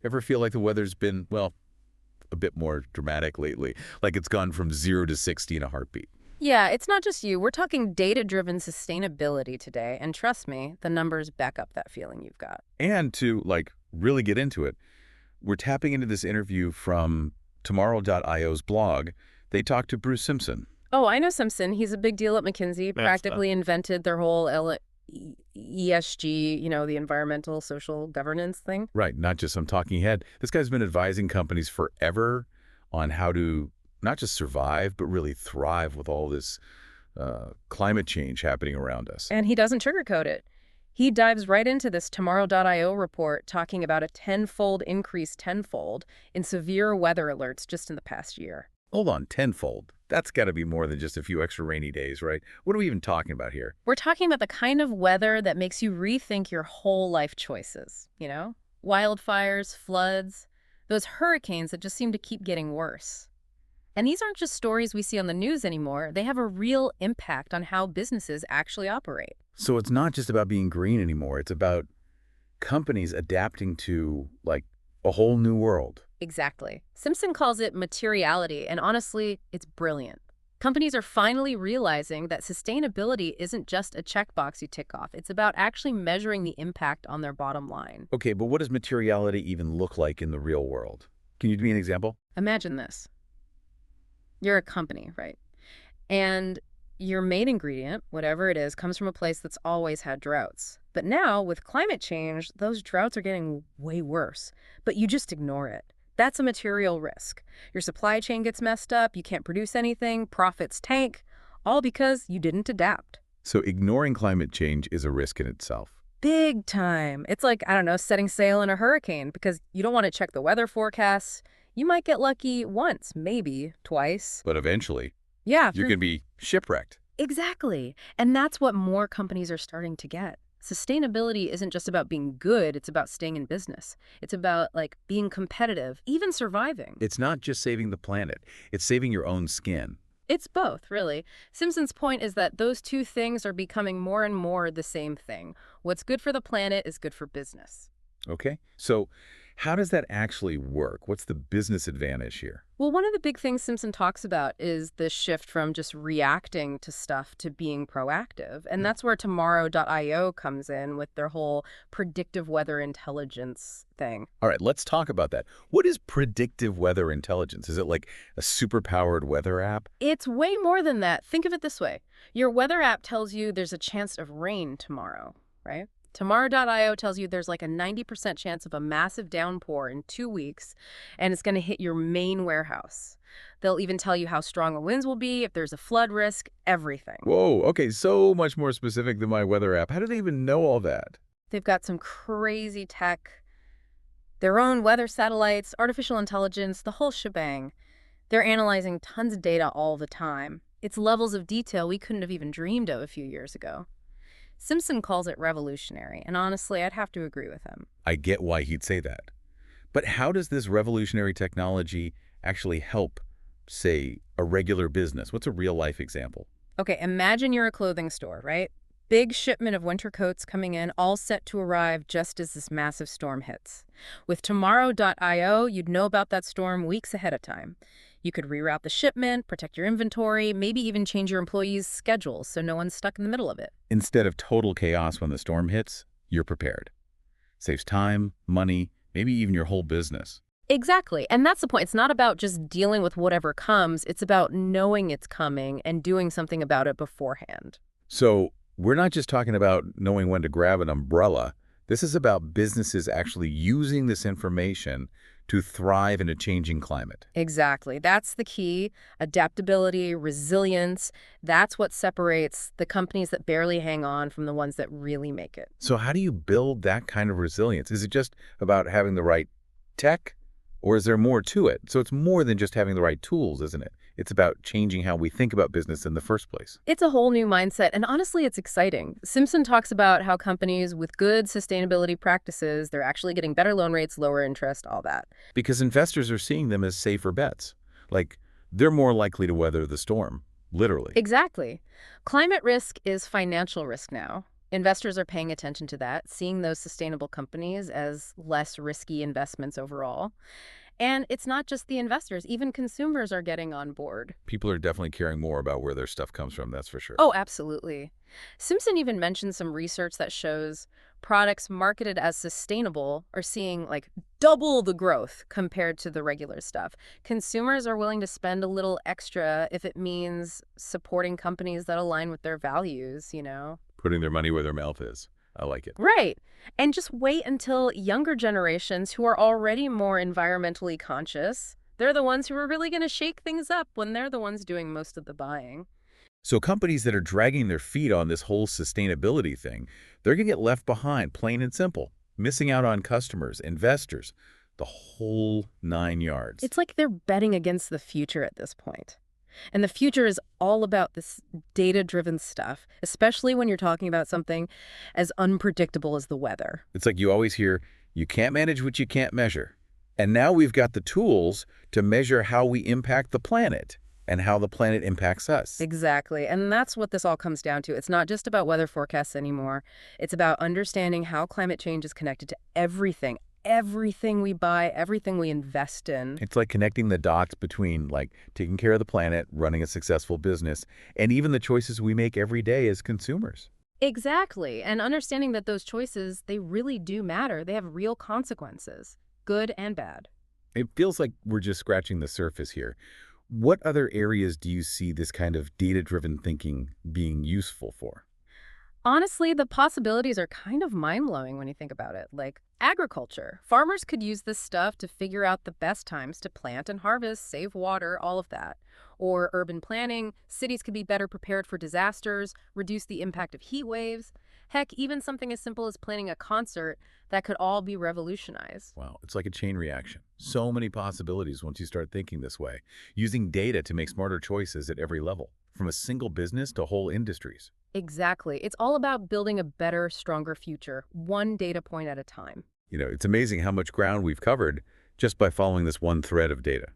Ever feel like the weather's been, well, a bit more dramatic lately? Like it's gone from 0 to 60 in a heartbeat. Yeah, it's not just you. We're talking data-driven sustainability today, and trust me, the numbers back up that feeling you've got. And to, like, really get into it, we're tapping into this interview from Tomorrow.io's blog. They talked to Bruce Simpson. Oh, I know Simpson. He's a big deal at McKinsey, That's the practically invented their whole ESG, the environmental social governance thing. Right, not just some talking head. This guy's been advising companies forever on how to not just survive, but really thrive with all this climate change happening around us. And he doesn't sugarcoat it. He dives right into this Tomorrow.io report talking about a tenfold increase in severe weather alerts just in the past year. Hold on, tenfold. That's got to be more than just a few extra rainy days, right? What are we even talking about here? We're talking about the kind of weather that makes you rethink your whole life choices, Wildfires, floods, those hurricanes that just seem to keep getting worse. And these aren't just stories we see on the news anymore. They have a real impact on how businesses actually operate. So it's not just about being green anymore. It's about companies adapting to, like, a whole new world. Exactly. Simpson calls it materiality, and honestly, it's brilliant. Companies are finally realizing that sustainability isn't just a checkbox you tick off. It's about actually measuring the impact on their bottom line. Okay, but what does materiality even look like in the real world? Can you give me an example? Imagine this. You're a company, right? And your main ingredient, whatever it is, comes from a place that's always had droughts. But now, with climate change, those droughts are getting way worse. But you just ignore it. That's a material risk. Your supply chain gets messed up, you can't produce anything, profits tank, all because you didn't adapt. So ignoring climate change is a risk in itself. Big time. It's like, I don't know, setting sail in a hurricane because you don't want to check the weather forecasts. You might get lucky once, maybe twice. But eventually, Yeah. you're going to be shipwrecked. Exactly. And that's what more companies are starting to get. Sustainability isn't just about being good, it's about staying in business. It's about, being competitive, even surviving. It's not just saving the planet. It's saving your own skin. It's both, really. Simpson's point is that those two things are becoming more and more the same thing. What's good for the planet is good for business. Okay? So how does that actually work? What's the business advantage here? Well, one of the big things Simpson talks about is this shift from just reacting to stuff to being proactive. And that's where Tomorrow.io comes in with their whole predictive weather intelligence thing. All right, let's talk about that. What is predictive weather intelligence? Is it like a superpowered weather app? It's way more than that. Think of it this way. Your weather app tells you there's a chance of rain tomorrow, right? Tomorrow.io tells you there's like a 90% chance of a massive downpour in 2 weeks, and it's going to hit your main warehouse. They'll even tell you how strong the winds will be, if there's a flood risk, everything. Whoa, okay, so much more specific than my weather app. How do they even know all that? They've got some crazy tech, their own weather satellites, artificial intelligence, the whole shebang. They're analyzing tons of data all the time. It's levels of detail we couldn't have even dreamed of a few years ago. Simpson calls it revolutionary, and honestly, I'd have to agree with him. I get why he'd say that. But how does this revolutionary technology actually help, say, a regular business? What's a real-life example? Okay, imagine you're a clothing store, right? Big shipment of winter coats coming in, all set to arrive just as this massive storm hits. With Tomorrow.io, you'd know about that storm weeks ahead of time. You could reroute the shipment, protect your inventory, maybe even change your employees' schedules so no one's stuck in the middle of it. Instead of total chaos when the storm hits, you're prepared. Saves time, money, maybe even your whole business. Exactly. And that's the point. It's not about just dealing with whatever comes. It's about knowing it's coming and doing something about it beforehand. So we're not just talking about knowing when to grab an umbrella. This is about businesses actually using this information to thrive in a changing climate. Exactly. That's the key. Adaptability, resilience. That's what separates the companies that barely hang on from the ones that really make it. So how do you build that kind of resilience? Is it just about having the right tech, or is there more to it? So it's more than just having the right tools, isn't it? It's about changing how we think about business in the first place. It's a whole new mindset, and honestly, it's exciting. Simpson talks about how companies with good sustainability practices, they're actually getting better loan rates, lower interest, all that. Because investors are seeing them as safer bets. Like, they're more likely to weather the storm, literally. Exactly. Climate risk is financial risk now. Investors are paying attention to that, seeing those sustainable companies as less risky investments overall. And it's not just the investors, even consumers are getting on board. People are definitely caring more about where their stuff comes from, that's for sure. Oh, absolutely. Simpson even mentioned some research that shows products marketed as sustainable are seeing like double the growth compared to the regular stuff. Consumers are willing to spend a little extra if it means supporting companies that align with their values. Putting their money where their mouth is. I like it. Right. And just wait until younger generations who are already more environmentally conscious, they're the ones who are really going to shake things up when they're the ones doing most of the buying. So companies that are dragging their feet on this whole sustainability thing, they're going to get left behind, plain and simple, missing out on customers, investors, the whole 9 yards. It's like they're betting against the future at this point. And the future is all about this data-driven stuff, especially when you're talking about something as unpredictable as the weather. It's like you always hear, you can't manage what you can't measure. And now we've got the tools to measure how we impact the planet and how the planet impacts us. Exactly. And that's what this all comes down to. It's not just about weather forecasts anymore. It's about understanding how climate change is connected to everything. Everything we buy, everything we invest in. It's like connecting the dots between like taking care of the planet, running a successful business, and even the choices we make every day as consumers. Exactly. And understanding that those choices, they really do matter. They have real consequences, good and bad. It feels like we're just scratching the surface here. What other areas do you see this kind of data-driven thinking being useful for? Honestly, the possibilities are kind of mind-blowing when you think about it. Like agriculture. Farmers could use this stuff to figure out the best times to plant and harvest, save water, all of that. Or urban planning. Cities could be better prepared for disasters, reduce the impact of heat waves. Heck, even something as simple as planning a concert that could all be revolutionized. Wow, it's like a chain reaction. So many possibilities once you start thinking this way, using data to make smarter choices at every level, from a single business to whole industries. Exactly. It's all about building a better, stronger future, one data point at a time. It's amazing how much ground we've covered just by following this one thread of data.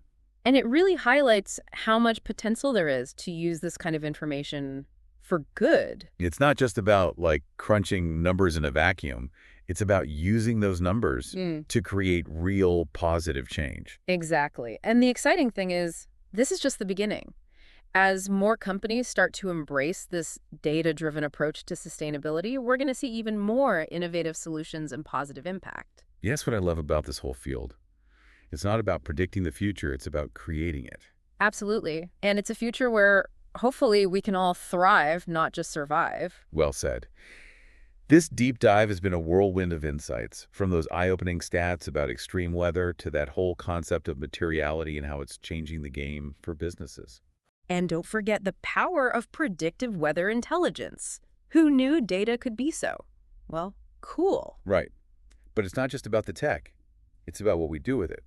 And it really highlights how much potential there is to use this kind of information for good. It's not just about like crunching numbers in a vacuum. It's about using those numbers to create real positive change. Exactly. And the exciting thing is, this is just the beginning. As more companies start to embrace this data-driven approach to sustainability, we're going to see even more innovative solutions and positive impact. Yes, what I love about this whole field. It's not about predicting the future, it's about creating it. Absolutely. And it's a future where hopefully we can all thrive, not just survive. Well said. This deep dive has been a whirlwind of insights, from those eye-opening stats about extreme weather to that whole concept of materiality and how it's changing the game for businesses. And don't forget the power of predictive weather intelligence. Who knew data could be so? Well, cool. Right. But it's not just about the tech. It's about what we do with it.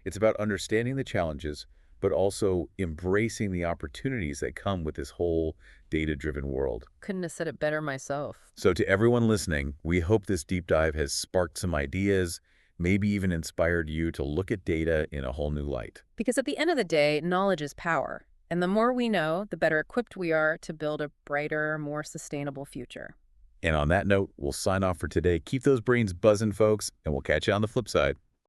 It's about understanding the challenges, but also embracing the opportunities that come with this whole data-driven world. Couldn't have said it better myself. So to everyone listening, we hope this deep dive has sparked some ideas, maybe even inspired you to look at data in a whole new light. Because at the end of the day, knowledge is power. And the more we know, the better equipped we are to build a brighter, more sustainable future. And on that note, we'll sign off for today. Keep those brains buzzing, folks, and we'll catch you on the flip side.